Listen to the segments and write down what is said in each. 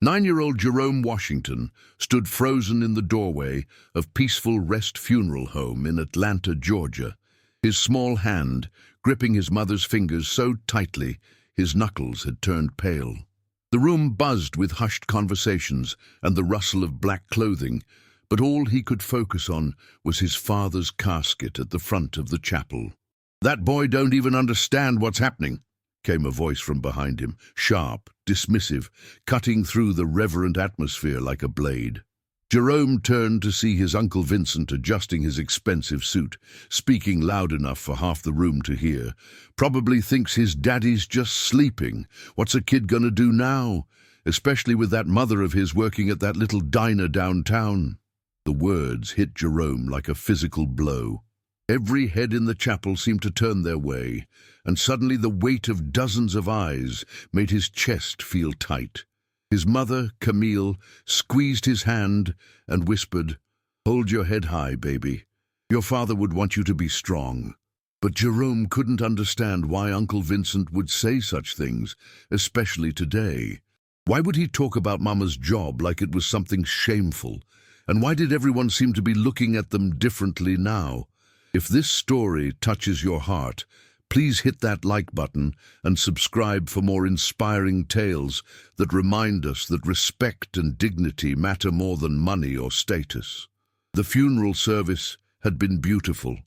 9-year-old Jerome Washington stood frozen in the doorway of Peaceful Rest Funeral Home in Atlanta, Georgia, his small hand gripping his mother's fingers so tightly his knuckles had turned pale. The room buzzed with hushed conversations and the rustle of black clothing, but all he could focus on was his father's casket at the front of the chapel. "That boy don't even understand what's happening," came a voice from behind him, sharp, dismissive, cutting through the reverent atmosphere like a blade. Jerome turned to see his Uncle Vincent adjusting his expensive suit, speaking loud enough for half the room to hear. "Probably thinks his daddy's just sleeping. What's a kid gonna do now? Especially with that mother of his working at that little diner downtown." The words hit Jerome like a physical blow. Every head in the chapel seemed to turn their way, and suddenly the weight of dozens of eyes made his chest feel tight. His mother, Camille, squeezed his hand and whispered, "Hold your head high, baby. Your father would want you to be strong." But Jerome couldn't understand why Uncle Vincent would say such things, especially today. Why would he talk about Mama's job like it was something shameful? And why did everyone seem to be looking at them differently now? If this story touches your heart, please hit that like button and subscribe for more inspiring tales that remind us that respect and dignity matter more than money or status. The funeral service had been beautiful.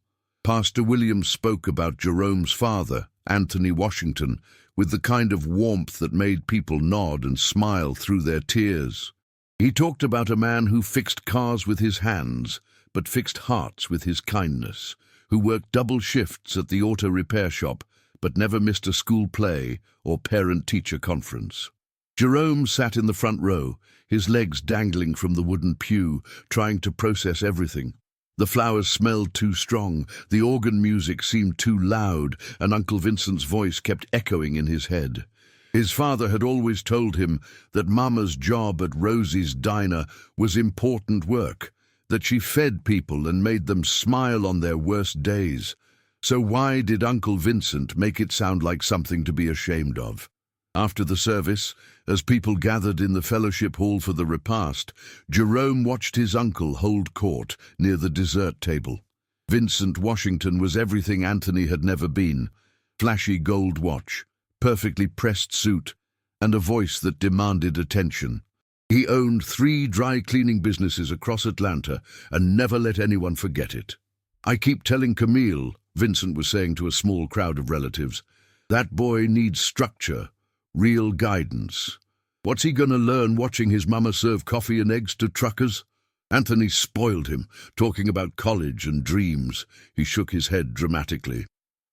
Pastor Williams spoke about Jerome's father, Anthony Washington, with the kind of warmth that made people nod and smile through their tears. He talked about a man who fixed cars with his hands, but fixed hearts with his kindness, who worked double shifts at the auto repair shop, but never missed a school play or parent-teacher conference. Jerome sat in the front row, his legs dangling from the wooden pew, trying to process everything. The flowers smelled too strong, the organ music seemed too loud, and Uncle Vincent's voice kept echoing in his head. His father had always told him that Mama's job at Rosie's diner was important work, that she fed people and made them smile on their worst days. So why did Uncle Vincent make it sound like something to be ashamed of? After the service, as people gathered in the fellowship hall for the repast, Jerome watched his uncle hold court near the dessert table. Vincent Washington was everything Anthony had never been: flashy gold watch, perfectly pressed suit, and a voice that demanded attention. He owned 3 dry cleaning businesses across Atlanta and never let anyone forget it. "I keep telling Camille," Vincent was saying to a small crowd of relatives, "that boy needs structure, real guidance. What's he gonna learn watching his mama serve coffee and eggs to truckers?" Anthony spoiled him, talking about college and dreams. He shook his head dramatically.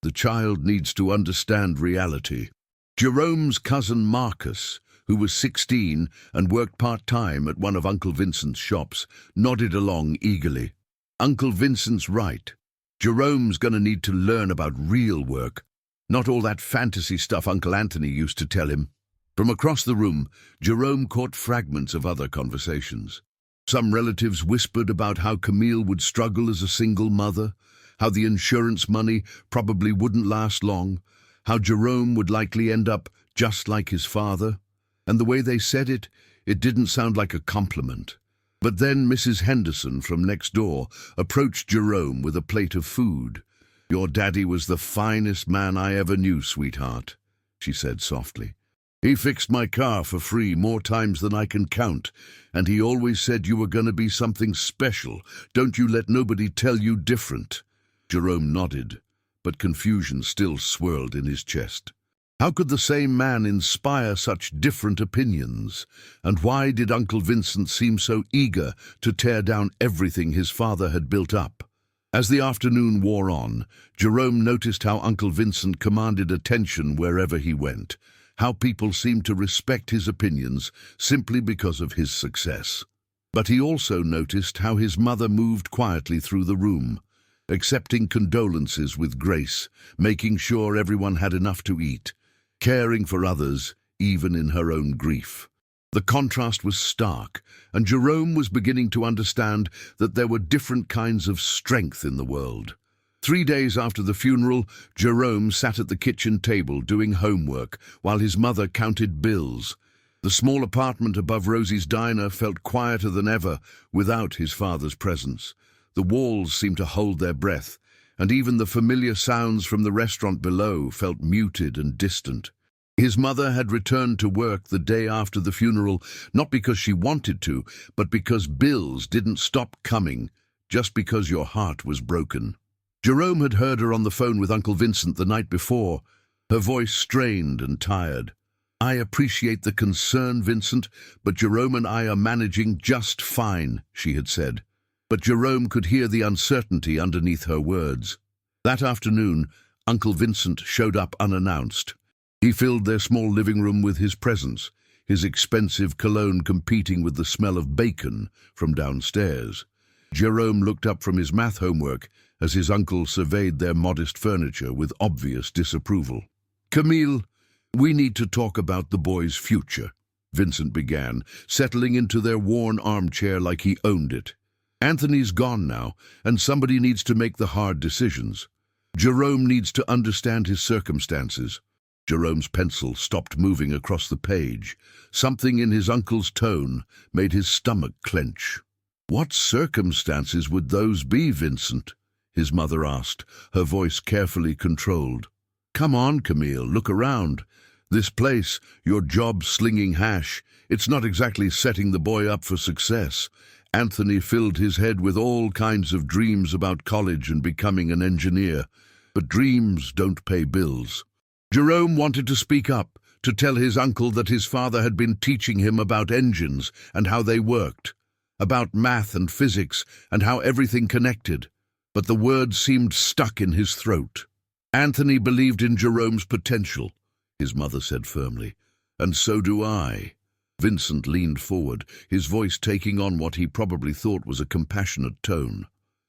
"The child needs to understand reality." Jerome's cousin Marcus, who was 16 and worked part-time at one of Uncle Vincent's shops, nodded along eagerly. "Uncle Vincent's right. Jerome's gonna need to learn about real work, not all that fantasy stuff Uncle Anthony used to tell him." From across the room, Jerome caught fragments of other conversations. Some relatives whispered about how Camille would struggle as a single mother, how the insurance money probably wouldn't last long, how Jerome would likely end up just like his father. And the way they said it, it didn't sound like a compliment. But then Mrs. Henderson from next door approached Jerome with a plate of food. "Your daddy was the finest man I ever knew, sweetheart," she said softly. "He fixed my car for free more times than I can count, and he always said you were going to be something special. Don't you let nobody tell you different." Jerome nodded, but confusion still swirled in his chest. How could the same man inspire such different opinions? And why did Uncle Vincent seem so eager to tear down everything his father had built up? As the afternoon wore on, Jerome noticed how Uncle Vincent commanded attention wherever he went, how people seemed to respect his opinions simply because of his success. But he also noticed how his mother moved quietly through the room, accepting condolences with grace, making sure everyone had enough to eat, caring for others, even in her own grief. The contrast was stark, and Jerome was beginning to understand that there were different kinds of strength in the world. 3 days after the funeral, Jerome sat at the kitchen table doing homework while his mother counted bills. The small apartment above Rosie's diner felt quieter than ever without his father's presence. The walls seemed to hold their breath, and even the familiar sounds from the restaurant below felt muted and distant. His mother had returned to work the day after the funeral, not because she wanted to, but because bills didn't stop coming, just because your heart was broken. Jerome had heard her on the phone with Uncle Vincent the night before, her voice strained and tired. "I appreciate the concern, Vincent, but Jerome and I are managing just fine," she had said. But Jerome could hear the uncertainty underneath her words. That afternoon, Uncle Vincent showed up unannounced. He filled their small living room with his presence, his expensive cologne competing with the smell of bacon from downstairs. Jerome looked up from his math homework as his uncle surveyed their modest furniture with obvious disapproval. "Camille, we need to talk about the boy's future," Vincent began, settling into their worn armchair like he owned it. "Anthony's gone now, and somebody needs to make the hard decisions. Jerome needs to understand his circumstances." Jerome's pencil stopped moving across the page. Something in his uncle's tone made his stomach clench. "What circumstances would those be, Vincent?" his mother asked, her voice carefully controlled. "Come on, Camille, look around. This place, your job slinging hash, it's not exactly setting the boy up for success." Anthony filled his head with all kinds of dreams about college and becoming an engineer, but dreams don't pay bills. Jerome wanted to speak up, to tell his uncle that his father had been teaching him about engines and how they worked, about math and physics and how everything connected, but the words seemed stuck in his throat. "Anthony believed in Jerome's potential," his mother said firmly, "and so do I." Vincent leaned forward, his voice taking on what he probably thought was a compassionate tone.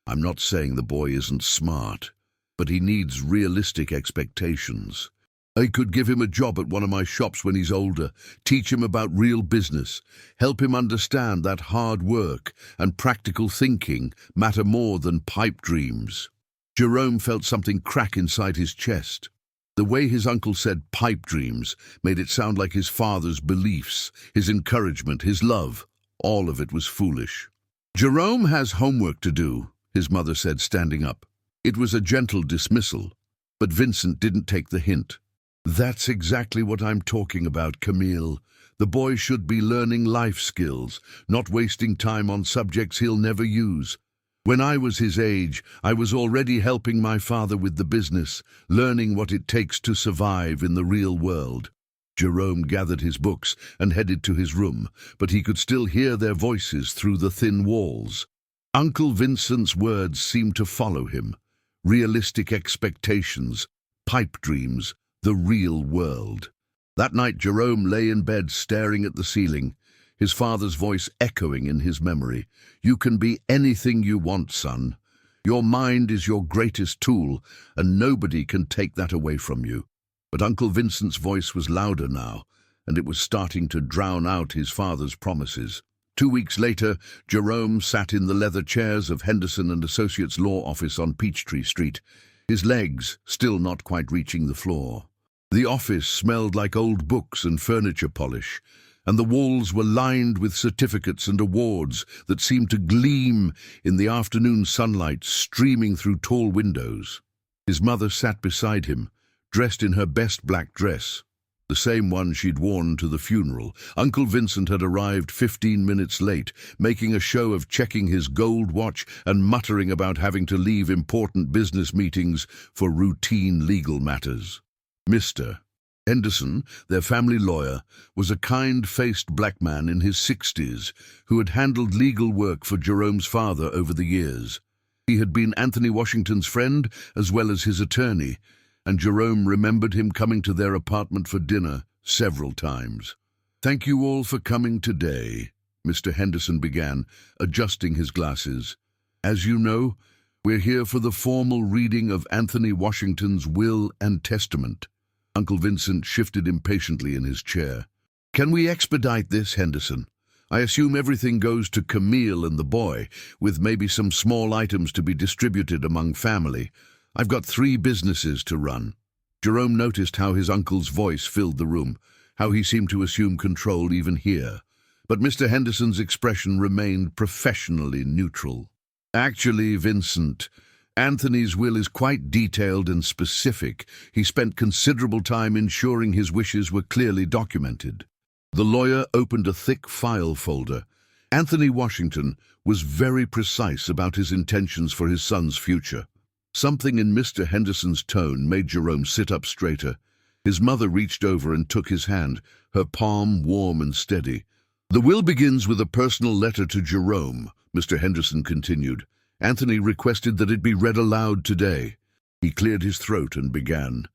"I'm not saying the boy isn't smart, but he needs realistic expectations. I could give him a job at one of my shops when he's older, teach him about real business, help him understand that hard work and practical thinking matter more than pipe dreams." Jerome felt something crack inside his chest. The way his uncle said pipe dreams made it sound like his father's beliefs, his encouragement, his love. All of it was foolish. "Jerome has homework to do," his mother said, standing up. It was a gentle dismissal, but Vincent didn't take the hint. "That's exactly what I'm talking about, Camille. The boy should be learning life skills, not wasting time on subjects he'll never use. When I was his age, I was already helping my father with the business, learning what it takes to survive in the real world." Jerome gathered his books and headed to his room, but he could still hear their voices through the thin walls. Uncle Vincent's words seemed to follow him. Realistic expectations, pipe dreams, the real world. That night Jerome lay in bed staring at the ceiling, his father's voice echoing in his memory. "You can be anything you want, son. Your mind is your greatest tool, and nobody can take that away from you." But Uncle Vincent's voice was louder now, and it was starting to drown out his father's promises. 2 weeks later, Jerome sat in the leather chairs of Henderson and Associates Law Office on Peachtree Street, his legs still not quite reaching the floor. The office smelled like old books and furniture polish, and the walls were lined with certificates and awards that seemed to gleam in the afternoon sunlight streaming through tall windows. His mother sat beside him, dressed in her best black dress, the same one she'd worn to the funeral. Uncle Vincent had arrived 15 minutes late, making a show of checking his gold watch and muttering about having to leave important business meetings for routine legal matters. Mr. Henderson, their family lawyer, was a kind-faced black man in his 60s who had handled legal work for Jerome's father over the years. He had been Anthony Washington's friend as well as his attorney, and Jerome remembered him coming to their apartment for dinner several times. "Thank you all for coming today," Mr. Henderson began, adjusting his glasses. "As you know, we're here for the formal reading of Anthony Washington's will and testament." Uncle Vincent shifted impatiently in his chair. "Can we expedite this, Henderson? I assume everything goes to Camille and the boy, with maybe some small items to be distributed among family. I've got 3 businesses to run." Jerome noticed how his uncle's voice filled the room. how he seemed to assume control even here. But Mr. Henderson's expression remained professionally neutral. Actually, Vincent, Anthony's will is quite detailed and specific. He spent considerable time ensuring his wishes were clearly documented. The lawyer opened a thick file folder. Anthony Washington was very precise about his intentions for his son's future. Something in Mr. Henderson's tone made Jerome sit up straighter. His mother reached over and took his hand, her palm warm and steady. "The will begins with a personal letter to Jerome," Mr. Henderson continued. "Anthony requested that it be read aloud today." He cleared his throat and began.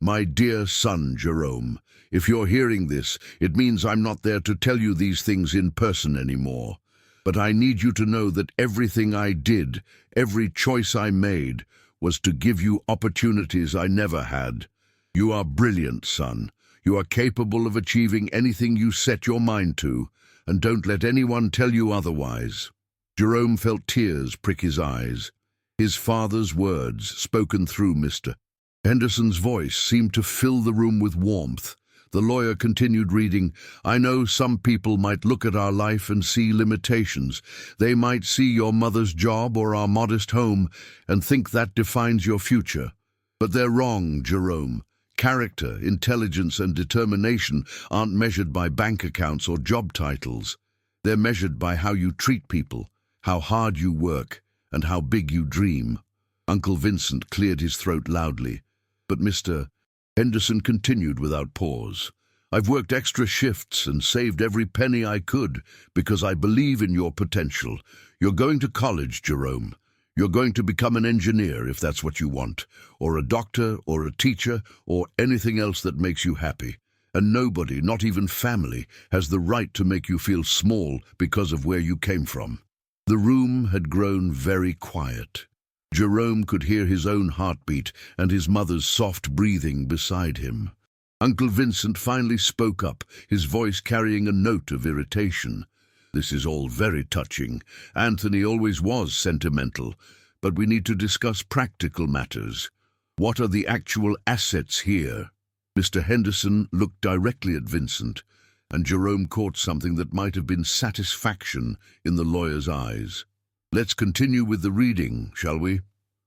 "My dear son, Jerome, if you're hearing this, it means I'm not there to tell you these things in person anymore. But I need you to know that everything I did, every choice I made, was to give you opportunities I never had. You are brilliant, son. You are capable of achieving anything you set your mind to, and don't let anyone tell you otherwise." Jerome felt tears prick his eyes. His father's words, spoken through Mr. Henderson's voice, seemed to fill the room with warmth. The lawyer continued reading. "I know some people might look at our life and see limitations. They might see your mother's job or our modest home and think that defines your future. But they're wrong, Jerome. Character, intelligence, and determination aren't measured by bank accounts or job titles. They're measured by how you treat people, how hard you work, and how big you dream." Uncle Vincent cleared his throat loudly. But Mr. Henderson continued without pause. "I've worked extra shifts and saved every penny I could because I believe in your potential. You're going to college, Jerome. You're going to become an engineer if that's what you want, or a doctor, or a teacher, or anything else that makes you happy. And nobody, not even family, has the right to make you feel small because of where you came from." The room had grown very quiet. Jerome could hear his own heartbeat and his mother's soft breathing beside him. Uncle Vincent finally spoke up, his voice carrying a note of irritation. "This is all very touching. Anthony always was sentimental, but we need to discuss practical matters. What are the actual assets here?" Mr. Henderson looked directly at Vincent, and Jerome caught something that might have been satisfaction in the lawyer's eyes. "Let's continue with the reading, shall we?"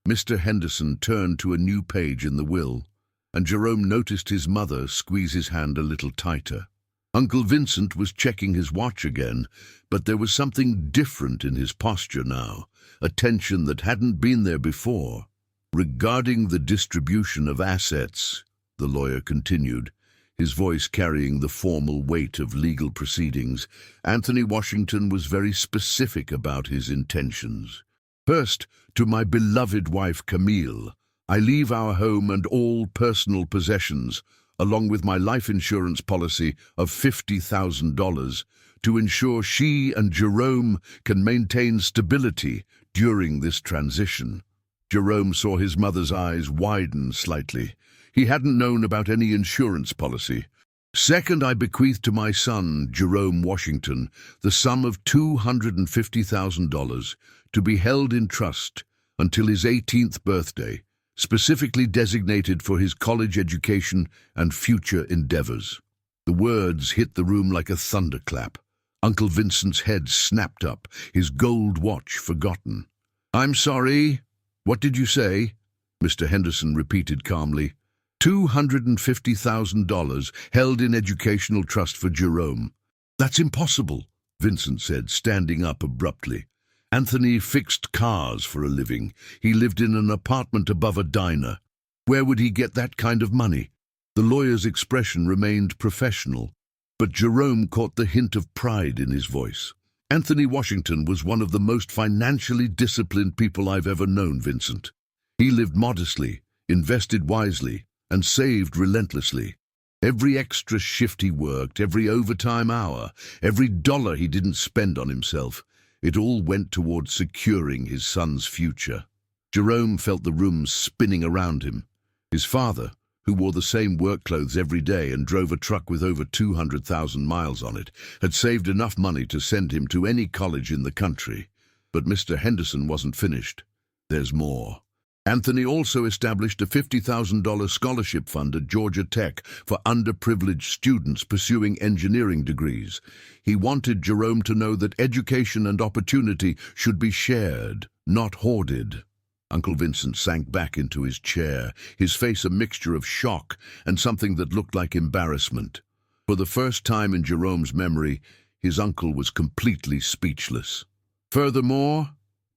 Mr. Henderson turned to a new page in the will, and Jerome noticed his mother squeeze his hand a little tighter. Uncle Vincent was checking his watch again, but there was something different in his posture now, a tension that hadn't been there before. "Regarding the distribution of assets," the lawyer continued, his voice carrying the formal weight of legal proceedings, Anthony Washington was very specific about his intentions. "First, to my beloved wife Camille, I leave our home and all personal possessions, along with my life insurance policy of $50,000, to ensure she and Jerome can maintain stability during this transition." Jerome saw his mother's eyes widen slightly. He hadn't known about any insurance policy. "Second, I bequeath to my son, Jerome Washington, the sum of $250,000 to be held in trust until his 18th birthday, specifically designated for his college education and future endeavors." The words hit the room like a thunderclap. Uncle Vincent's head snapped up, his gold watch forgotten. "I'm sorry, what did you say?" Mr. Henderson repeated calmly. $250,000 held in educational trust for Jerome. "That's impossible," Vincent said, standing up abruptly. "Anthony fixed cars for a living. He lived in an apartment above a diner. Where would he get that kind of money?" The lawyer's expression remained professional, but Jerome caught the hint of pride in his voice. "Anthony Washington was one of the most financially disciplined people I've ever known, Vincent. He lived modestly, invested wisely, and saved relentlessly. Every extra shift he worked, every overtime hour, every dollar he didn't spend on himself, it all went towards securing his son's future." Jerome felt the room spinning around him. His father, who wore the same work clothes every day and drove a truck with over 200,000 miles on it, had saved enough money to send him to any college in the country. But Mr. Henderson wasn't finished. "There's more. Anthony also established a $50,000 scholarship fund at Georgia Tech for underprivileged students pursuing engineering degrees. He wanted Jerome to know that education and opportunity should be shared, not hoarded. Uncle Vincent sank back into his chair, his face a mixture of shock and something that looked like embarrassment. For the first time in Jerome's memory, his uncle was completely speechless. "Furthermore,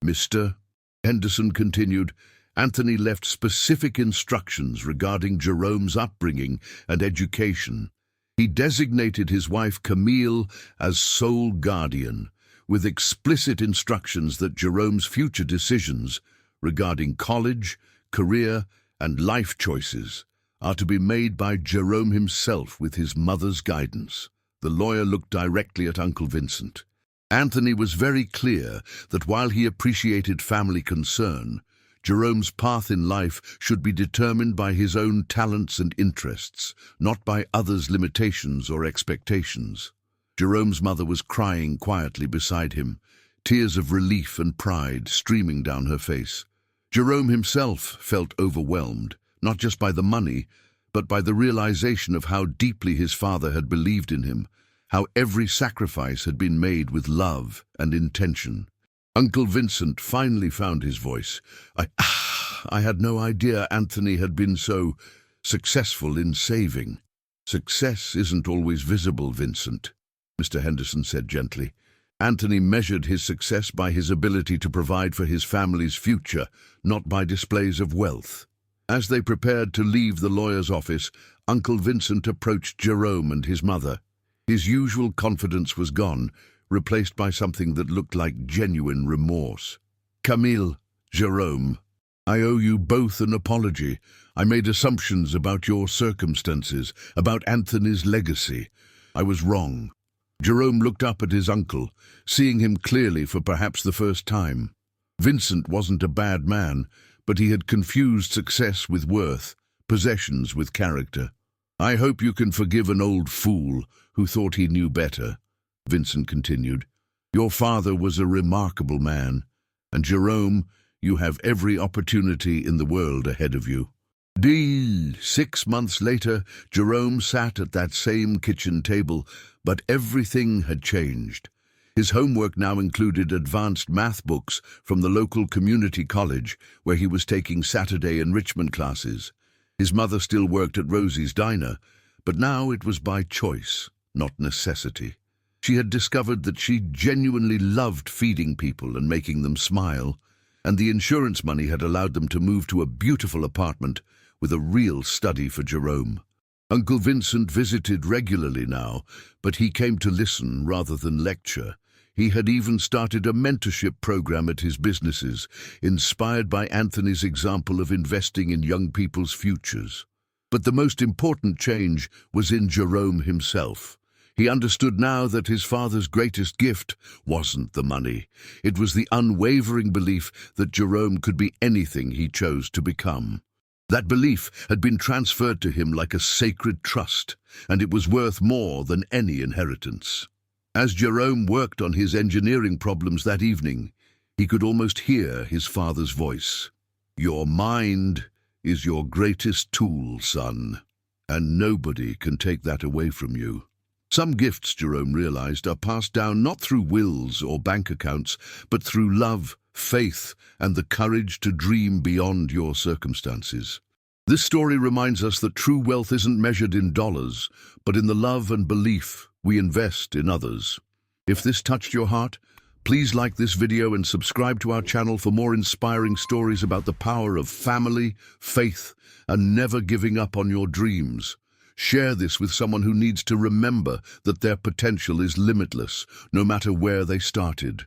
Mr. Henderson continued, Anthony left specific instructions regarding Jerome's upbringing and education. He designated his wife Camille as sole guardian, with explicit instructions that Jerome's future decisions regarding college, career, and life choices are to be made by Jerome himself with his mother's guidance." The lawyer looked directly at Uncle Vincent. Anthony was very clear that while he appreciated family concern, Jerome's path in life should be determined by his own talents and interests, not by others' limitations or expectations. Jerome's mother was crying quietly beside him, tears of relief and pride streaming down her face. Jerome himself felt overwhelmed, not just by the money, but by the realization of how deeply his father had believed in him, how every sacrifice had been made with love and intention. Uncle Vincent finally found his voice. I had no idea Anthony had been so successful in saving." "Success isn't always visible, Vincent," Mr. Henderson said gently. "Anthony measured his success by his ability to provide for his family's future, not by displays of wealth." As they prepared to leave the lawyer's office, Uncle Vincent approached Jerome and his mother. His usual confidence was gone, replaced by something that looked like genuine remorse. "Camille, Jerome, I owe you both an apology. I made assumptions about your circumstances, about Anthony's legacy. I was wrong." Jerome looked up at his uncle, seeing him clearly for perhaps the first time. Vincent wasn't a bad man, but he had confused success with worth, possessions with character. "I hope you can forgive an old fool who thought he knew better," Vincent continued. "Your father was a remarkable man, and Jerome, you have every opportunity in the world ahead of you." 6 months later, Jerome sat at that same kitchen table, but everything had changed. His homework now included advanced math books from the local community college, where he was taking Saturday enrichment classes. His mother still worked at Rosie's Diner, but now it was by choice, not necessity. She had discovered that she genuinely loved feeding people and making them smile, and the insurance money had allowed them to move to a beautiful apartment with a real study for Jerome. Uncle Vincent visited regularly now, but he came to listen rather than lecture. He had even started a mentorship program at his businesses, inspired by Anthony's example of investing in young people's futures. But the most important change was in Jerome himself. He understood now that his father's greatest gift wasn't the money. It was the unwavering belief that Jerome could be anything he chose to become. That belief had been transferred to him like a sacred trust, and it was worth more than any inheritance. As Jerome worked on his engineering problems that evening, he could almost hear his father's voice. "Your mind is your greatest tool, son, and nobody can take that away from you." Some gifts, Jerome realized, are passed down not through wills or bank accounts, but through love, faith, and the courage to dream beyond your circumstances. This story reminds us that true wealth isn't measured in dollars, but in the love and belief we invest in others. If this touched your heart, please like this video and subscribe to our channel for more inspiring stories about the power of family, faith, and never giving up on your dreams. Share this with someone who needs to remember that their potential is limitless, no matter where they started.